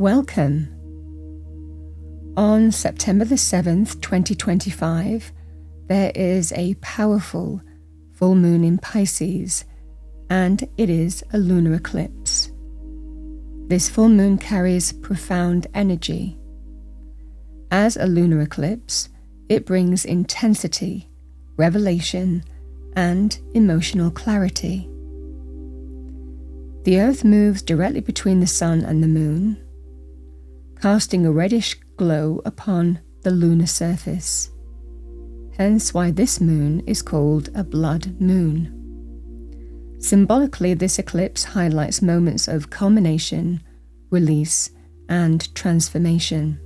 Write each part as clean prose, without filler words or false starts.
Welcome. On September the 7th, 2025, there is a powerful full moon in Pisces, and it is a lunar eclipse. This full moon carries profound energy. As a lunar eclipse, it brings intensity, revelation, and emotional clarity. The Earth moves directly between the Sun and the Moon, casting a reddish glow upon the lunar surface. Hence why this moon is called a blood moon. Symbolically, this eclipse highlights moments of culmination, release, and transformation.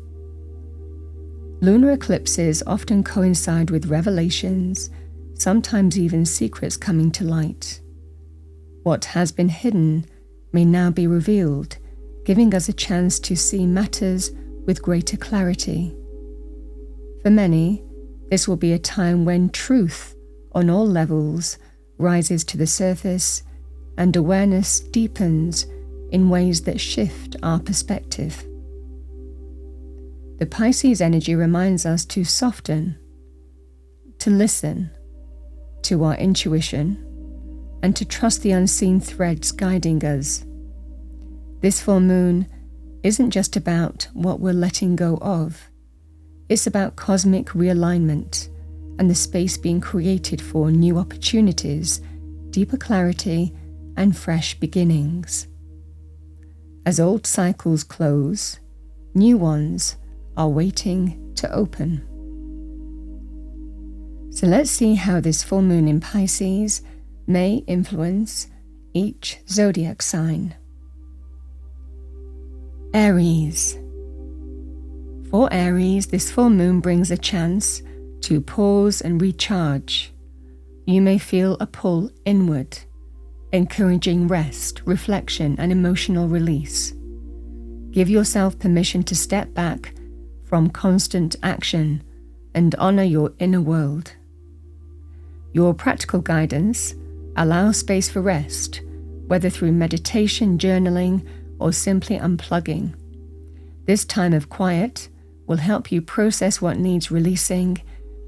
Lunar eclipses often coincide with revelations, sometimes even secrets coming to light. What has been hidden may now be revealed, giving us a chance to see matters with greater clarity. For many, this will be a time when truth on all levels rises to the surface and awareness deepens in ways that shift our perspective. The Pisces energy reminds us to soften, to listen to our intuition, and to trust the unseen threads guiding us. This full moon isn't just about what we're letting go of. It's about cosmic realignment and the space being created for new opportunities, deeper clarity, and fresh beginnings. As old cycles close, new ones are waiting to open. So let's see how this full moon in Pisces may influence each zodiac sign. Aries. For Aries, this full moon brings a chance to pause and recharge. You may feel a pull inward, encouraging rest, reflection, and emotional release. Give yourself permission to step back from constant action and honor your inner world. Your practical guidance allows space for rest, whether through meditation, journaling, or simply unplugging. This time of quiet will help you process what needs releasing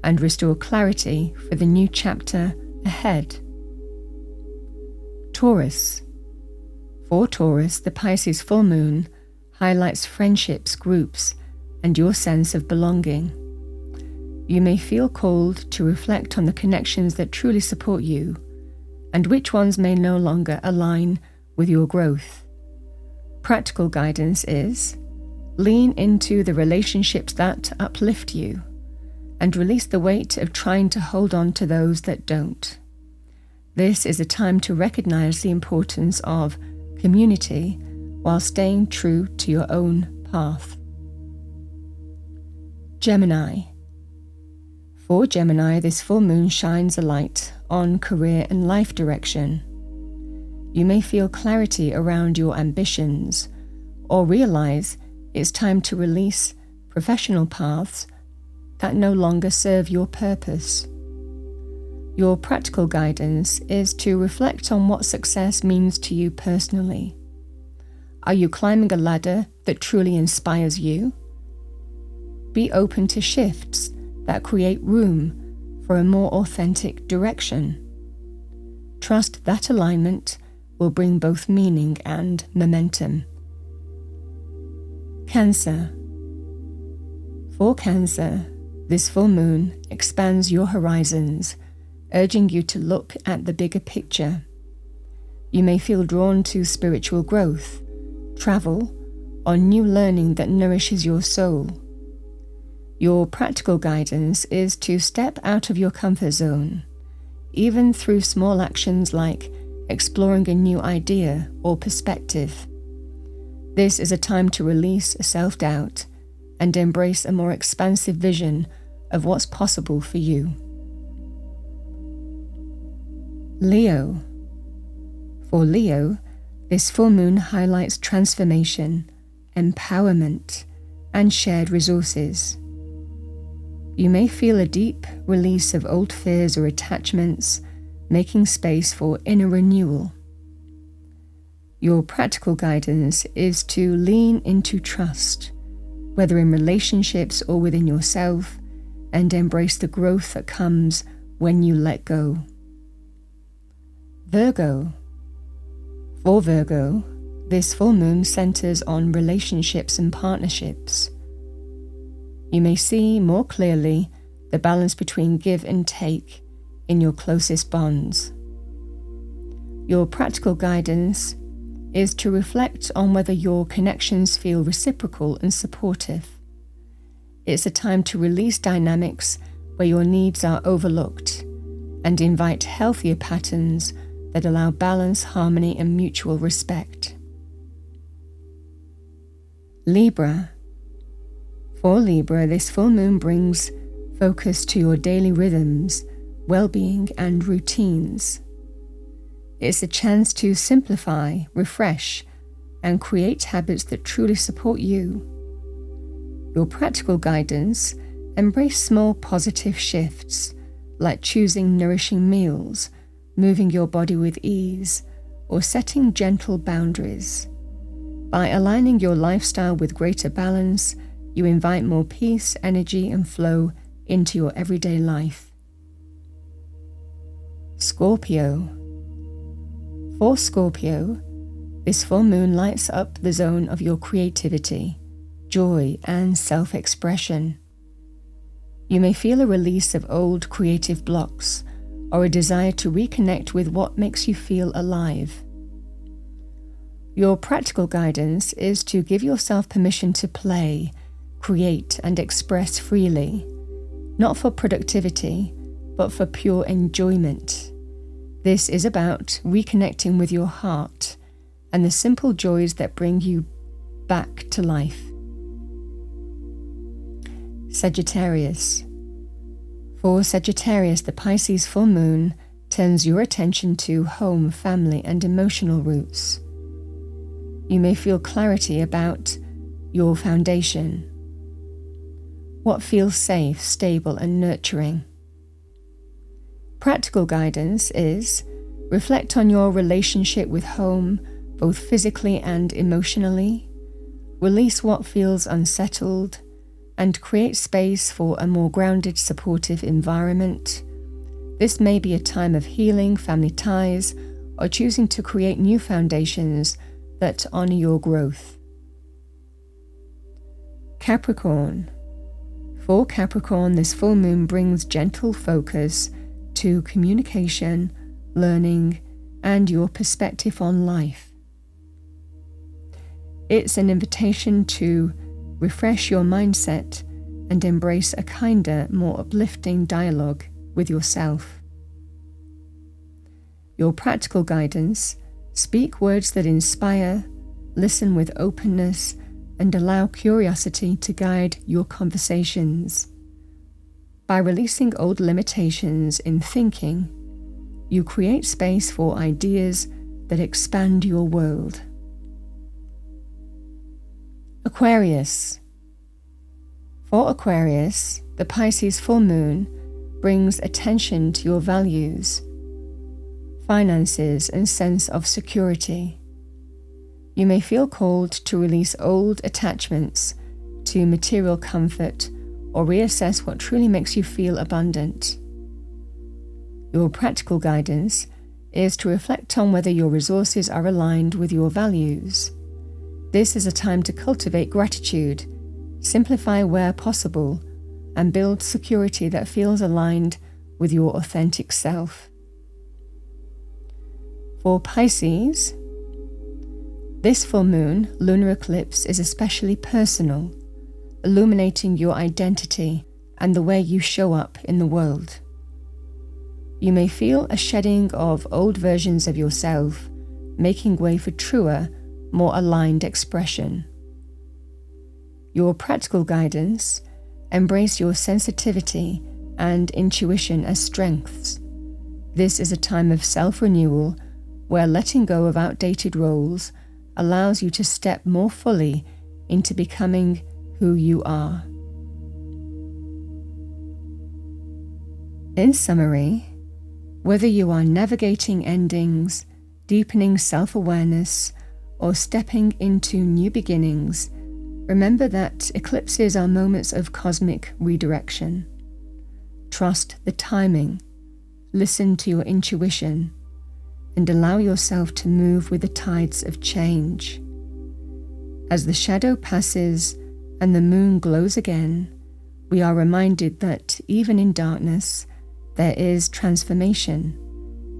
and restore clarity for the new chapter ahead. Taurus. For Taurus, the Pisces full moon highlights friendships, groups, and your sense of belonging. You may feel called to reflect on the connections that truly support you and which ones may no longer align with your growth. Practical guidance is: lean into the relationships that uplift you and release the weight of trying to hold on to those that don't. This is a time to recognize the importance of community while staying true to your own path. Gemini. For Gemini, this full moon shines a light on career and life direction. You may feel clarity around your ambitions or realize it's time to release professional paths that no longer serve your purpose. Your practical guidance is to reflect on what success means to you personally. Are you climbing a ladder that truly inspires you? Be open to shifts that create room for a more authentic direction. Trust that alignment will bring both meaning and momentum. Cancer. For Cancer, this full moon expands your horizons, urging you to look at the bigger picture. You may feel drawn to spiritual growth, travel, or new learning that nourishes your soul. Your practical guidance is to step out of your comfort zone, even through small actions like exploring a new idea or perspective. This is a time to release self-doubt and embrace a more expansive vision of what's possible for you. Leo. For Leo, this full moon highlights transformation, empowerment, and shared resources. You may feel a deep release of old fears or attachments, making space for inner renewal. Your practical guidance is to lean into trust, whether in relationships or within yourself, and embrace the growth that comes when you let go. Virgo. For Virgo, this full moon centers on relationships and partnerships. You may see more clearly the balance between give and take in your closest bonds. Your practical guidance is to reflect on whether your connections feel reciprocal and supportive. It's a time to release dynamics where your needs are overlooked and invite healthier patterns that allow balance, harmony, and mutual respect. Libra. For Libra, this full moon brings focus to your daily rhythms, well-being, and routines. It's a chance to simplify, refresh, and create habits that truly support you. Your practical guidance: embrace small positive shifts, like choosing nourishing meals, moving your body with ease, or setting gentle boundaries. By aligning your lifestyle with greater balance, you invite more peace, energy, and flow into your everyday life. Scorpio. For Scorpio, this full moon lights up the zone of your creativity, joy, and self-expression. You may feel a release of old creative blocks or a desire to reconnect with what makes you feel alive. Your practical guidance is to give yourself permission to play, create, and express freely, not for productivity, but for pure enjoyment. This is about reconnecting with your heart and the simple joys that bring you back to life. Sagittarius. For Sagittarius, the Pisces full moon turns your attention to home, family, and emotional roots. You may feel clarity about your foundation, what feels safe, stable, and nurturing. Practical guidance is: reflect on your relationship with home, both physically and emotionally, release what feels unsettled, and create space for a more grounded, supportive environment. This may be a time of healing family ties or choosing to create new foundations that honor your growth. Capricorn. For Capricorn, this full moon brings gentle focus to communication, learning, and your perspective on life. It's an invitation to refresh your mindset and embrace a kinder, more uplifting dialogue with yourself. Your practical guidance: speak words that inspire, listen with openness, and allow curiosity to guide your conversations. By releasing old limitations in thinking, you create space for ideas that expand your world. Aquarius. For Aquarius, the Pisces full moon brings attention to your values, finances, and sense of security. You may feel called to release old attachments to material comfort or reassess what truly makes you feel abundant. Your practical guidance is to reflect on whether your resources are aligned with your values. This is a time to cultivate gratitude, simplify where possible, and build security that feels aligned with your authentic self. For Pisces, this full moon lunar eclipse is especially personal, illuminating your identity and the way you show up in the world. You may feel a shedding of old versions of yourself, making way for truer, more aligned expression. Your practical guidance: embrace your sensitivity and intuition as strengths. This is a time of self-renewal where letting go of outdated roles allows you to step more fully into becoming who you are. In summary, whether you are navigating endings, deepening self-awareness, or stepping into new beginnings, remember that eclipses are moments of cosmic redirection. Trust the timing, listen to your intuition, and allow yourself to move with the tides of change. As the shadow passes and the moon glows again, we are reminded that even in darkness, there is transformation,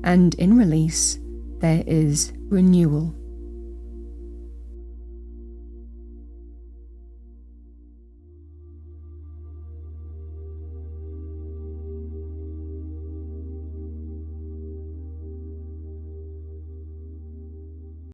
and in release, there is renewal.